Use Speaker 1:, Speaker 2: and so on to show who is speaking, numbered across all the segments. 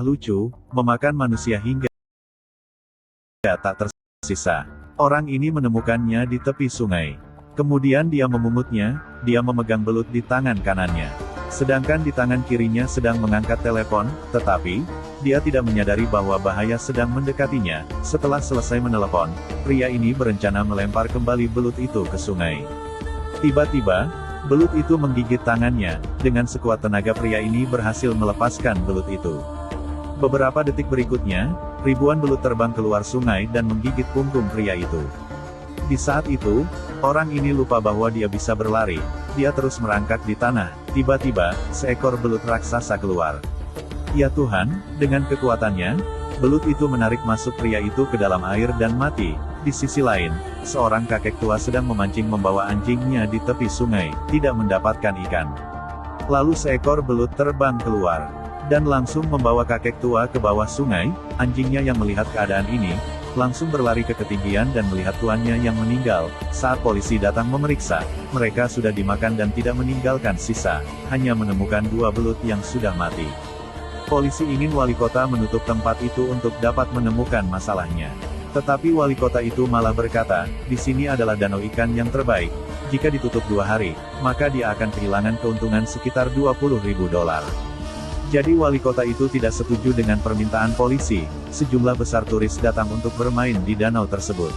Speaker 1: lucu, memakan manusia hingga tak tersisa. Orang ini menemukannya di tepi sungai. Kemudian dia memungutnya, dia memegang belut di tangan kanannya. Sedangkan di tangan kirinya sedang mengangkat telepon, tetapi, dia tidak menyadari bahwa bahaya sedang mendekatinya. Setelah selesai menelepon, pria ini berencana melempar kembali belut itu ke sungai. Tiba-tiba, belut itu menggigit tangannya. Dengan sekuat tenaga pria ini berhasil melepaskan belut itu. Beberapa detik berikutnya, ribuan belut terbang keluar sungai dan menggigit punggung pria itu. Di saat itu, orang ini lupa bahwa dia bisa berlari. Dia terus merangkak di tanah. Tiba-tiba, seekor belut raksasa keluar. Ya Tuhan, dengan kekuatannya, belut itu menarik masuk pria itu ke dalam air dan mati. Di sisi lain, seorang kakek tua sedang memancing membawa anjingnya di tepi sungai, tidak mendapatkan ikan. Lalu seekor belut terbang keluar dan langsung membawa kakek tua ke bawah sungai. Anjingnya yang melihat keadaan ini, langsung berlari ke ketinggian dan melihat tuannya yang meninggal. Saat polisi datang memeriksa, mereka sudah dimakan dan tidak meninggalkan sisa, hanya menemukan 2 belut yang sudah mati. Polisi ingin wali kota menutup tempat itu untuk dapat menemukan masalahnya. Tetapi wali kota itu malah berkata, di sini adalah danau ikan yang terbaik. Jika ditutup 2 hari, maka dia akan kehilangan keuntungan sekitar $20.000. Jadi wali kota itu tidak setuju dengan permintaan polisi. Sejumlah besar turis datang untuk bermain di danau tersebut.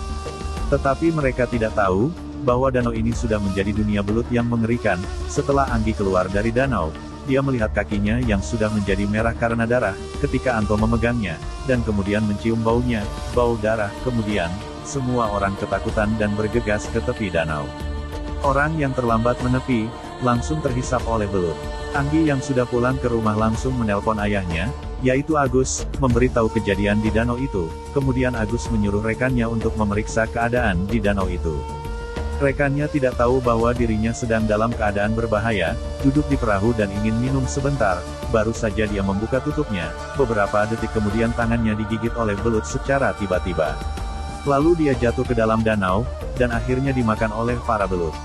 Speaker 1: Tetapi mereka tidak tahu, bahwa danau ini sudah menjadi dunia belut yang mengerikan. Setelah Anggi keluar dari danau, dia melihat kakinya yang sudah menjadi merah karena darah, ketika Anto memegangnya, dan kemudian mencium baunya, bau darah. Kemudian, semua orang ketakutan dan bergegas ke tepi danau. Orang yang terlambat menepi, langsung terhisap oleh belut. Anggi yang sudah pulang ke rumah langsung menelpon ayahnya, yaitu Agus, memberitahu kejadian di danau itu. Kemudian Agus menyuruh rekannya untuk memeriksa keadaan di danau itu. Rekannya tidak tahu bahwa dirinya sedang dalam keadaan berbahaya, duduk di perahu dan ingin minum sebentar. Baru saja dia membuka tutupnya, beberapa detik kemudian tangannya digigit oleh belut secara tiba-tiba. Lalu dia jatuh ke dalam danau, dan akhirnya dimakan oleh para belut.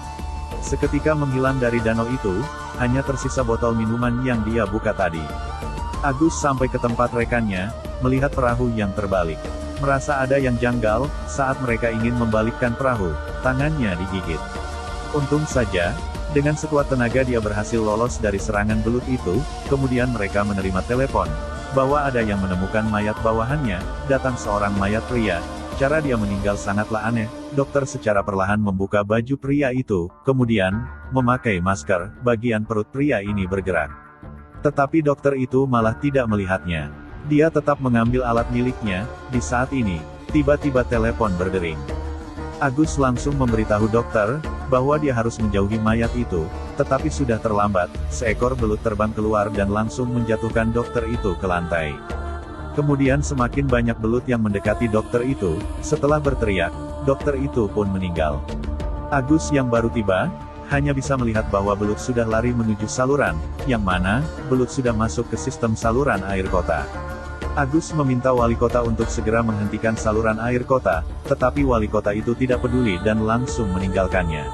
Speaker 1: Seketika menghilang dari danau itu, hanya tersisa botol minuman yang dia buka tadi. Agus sampai ke tempat rekannya, melihat perahu yang terbalik. Merasa ada yang janggal, saat mereka ingin membalikkan perahu, tangannya digigit. Untung saja, dengan sekuat tenaga dia berhasil lolos dari serangan belut itu. Kemudian mereka menerima telepon, bahwa ada yang menemukan mayat bawahannya. Datang seorang mayat pria. Cara dia meninggal sangatlah aneh. Dokter secara perlahan membuka baju pria itu, kemudian, memakai masker. Bagian perut pria ini bergerak. Tetapi dokter itu malah tidak melihatnya. Dia tetap mengambil alat miliknya. Di saat ini, tiba-tiba telepon berdering. Agus langsung memberitahu dokter, bahwa dia harus menjauhi mayat itu, tetapi sudah terlambat. Seekor belut terbang keluar dan langsung menjatuhkan dokter itu ke lantai. Kemudian semakin banyak belut yang mendekati dokter itu. Setelah berteriak, dokter itu pun meninggal. Agus yang baru tiba, hanya bisa melihat bahwa belut sudah lari menuju saluran, yang mana, belut sudah masuk ke sistem saluran air kota. Agus meminta wali kota untuk segera menghentikan saluran air kota, tetapi wali kota itu tidak peduli dan langsung meninggalkannya.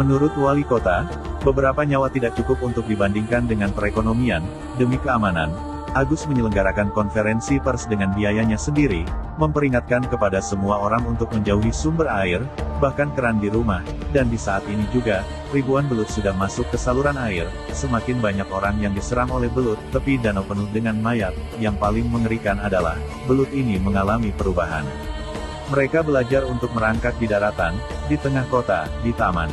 Speaker 1: Menurut wali kota, beberapa nyawa tidak cukup untuk dibandingkan dengan perekonomian. Demi keamanan, Agus menyelenggarakan konferensi pers dengan biayanya sendiri, memperingatkan kepada semua orang untuk menjauhi sumber air, bahkan keran di rumah. Dan di saat ini juga, ribuan belut sudah masuk ke saluran air. Semakin banyak orang yang diserang oleh belut, tepi danau penuh dengan mayat. Yang paling mengerikan adalah, belut ini mengalami perubahan. Mereka belajar untuk merangkak di daratan, di tengah kota, di taman.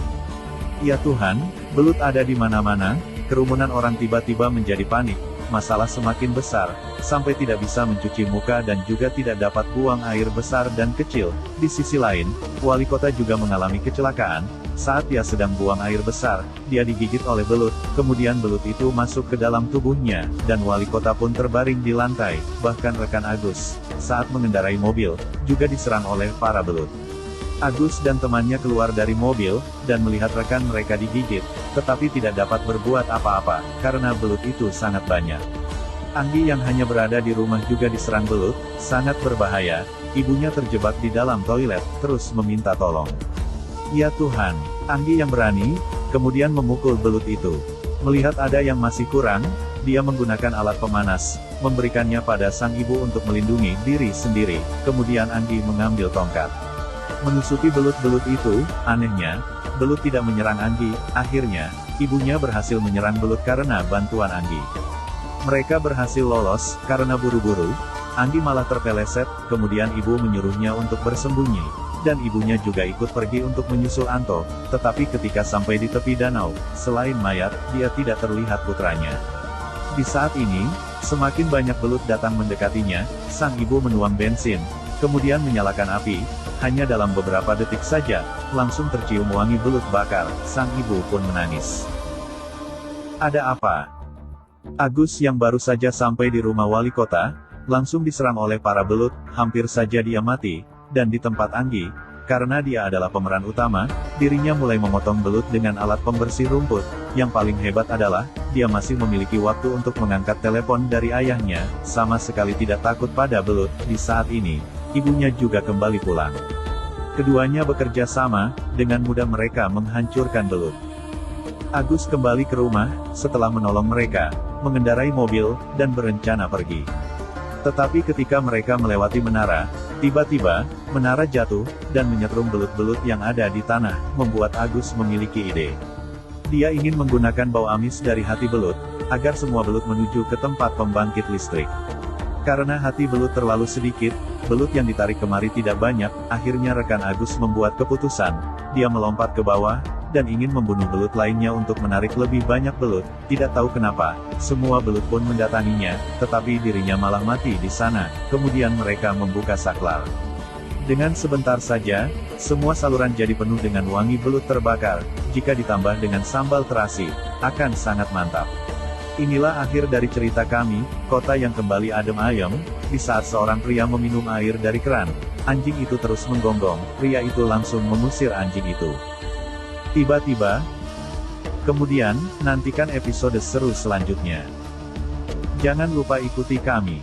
Speaker 1: Ya Tuhan, belut ada di mana-mana. Kerumunan orang tiba-tiba menjadi panik. Masalah semakin besar, sampai tidak bisa mencuci muka dan juga tidak dapat buang air besar dan kecil. Di sisi lain, wali kota juga mengalami kecelakaan. Saat dia sedang buang air besar, dia digigit oleh belut, kemudian belut itu masuk ke dalam tubuhnya, dan wali kota pun terbaring di lantai. Bahkan rekan Agus, saat mengendarai mobil, juga diserang oleh para belut. Agus dan temannya keluar dari mobil, dan melihat rekan mereka digigit, tetapi tidak dapat berbuat apa-apa, karena belut itu sangat banyak. Anggi yang hanya berada di rumah juga diserang belut, sangat berbahaya. Ibunya terjebak di dalam toilet, terus meminta tolong. Ya Tuhan, Anggi yang berani, kemudian memukul belut itu. Melihat ada yang masih kurang, dia menggunakan alat pemanas, memberikannya pada sang ibu untuk melindungi diri sendiri. Kemudian Anggi mengambil tongkat. Menusuki belut-belut itu, anehnya, belut tidak menyerang Anggi. Akhirnya, ibunya berhasil menyerang belut karena bantuan Anggi. Mereka berhasil lolos, karena buru-buru, Anggi malah terpeleset, kemudian ibu menyuruhnya untuk bersembunyi, dan ibunya juga ikut pergi untuk menyusul Anto, tetapi ketika sampai di tepi danau, selain mayat, dia tidak terlihat putranya. Di saat ini, semakin banyak belut datang mendekatinya, sang ibu menuang bensin, kemudian menyalakan api, hanya dalam beberapa detik saja, langsung tercium wangi belut bakar, sang ibu pun menangis. Ada apa? Agus yang baru saja sampai di rumah wali kota, langsung diserang oleh para belut, hampir saja dia mati, dan di tempat Anggi, karena dia adalah pemeran utama, dirinya mulai memotong belut dengan alat pembersih rumput. Yang paling hebat adalah, dia masih memiliki waktu untuk mengangkat telepon dari ayahnya, sama sekali tidak takut pada belut. Di saat ini, ibunya juga kembali pulang. Keduanya bekerja sama, dengan mudah mereka menghancurkan belut. Agus kembali ke rumah, setelah menolong mereka, mengendarai mobil, dan berencana pergi. Tetapi ketika mereka melewati menara, tiba-tiba, menara jatuh, dan menyetrum belut-belut yang ada di tanah, membuat Agus memiliki ide. Dia ingin menggunakan bau amis dari hati belut, agar semua belut menuju ke tempat pembangkit listrik. Karena hati belut terlalu sedikit, belut yang ditarik kemari tidak banyak, akhirnya rekan Agus membuat keputusan, dia melompat ke bawah, dan ingin membunuh belut lainnya untuk menarik lebih banyak belut. Tidak tahu kenapa, semua belut pun mendatanginya, tetapi dirinya malah mati di sana. Kemudian mereka membuka saklar. Dengan sebentar saja, semua saluran jadi penuh dengan wangi belut terbakar. Jika ditambah dengan sambal terasi, akan sangat mantap. Inilah akhir dari cerita kami, kota yang kembali adem ayem. Di saat seorang pria meminum air dari keran, anjing itu terus menggonggong. Pria itu langsung mengusir anjing itu. Tiba-tiba, kemudian, nantikan episode seru selanjutnya. Jangan lupa ikuti kami.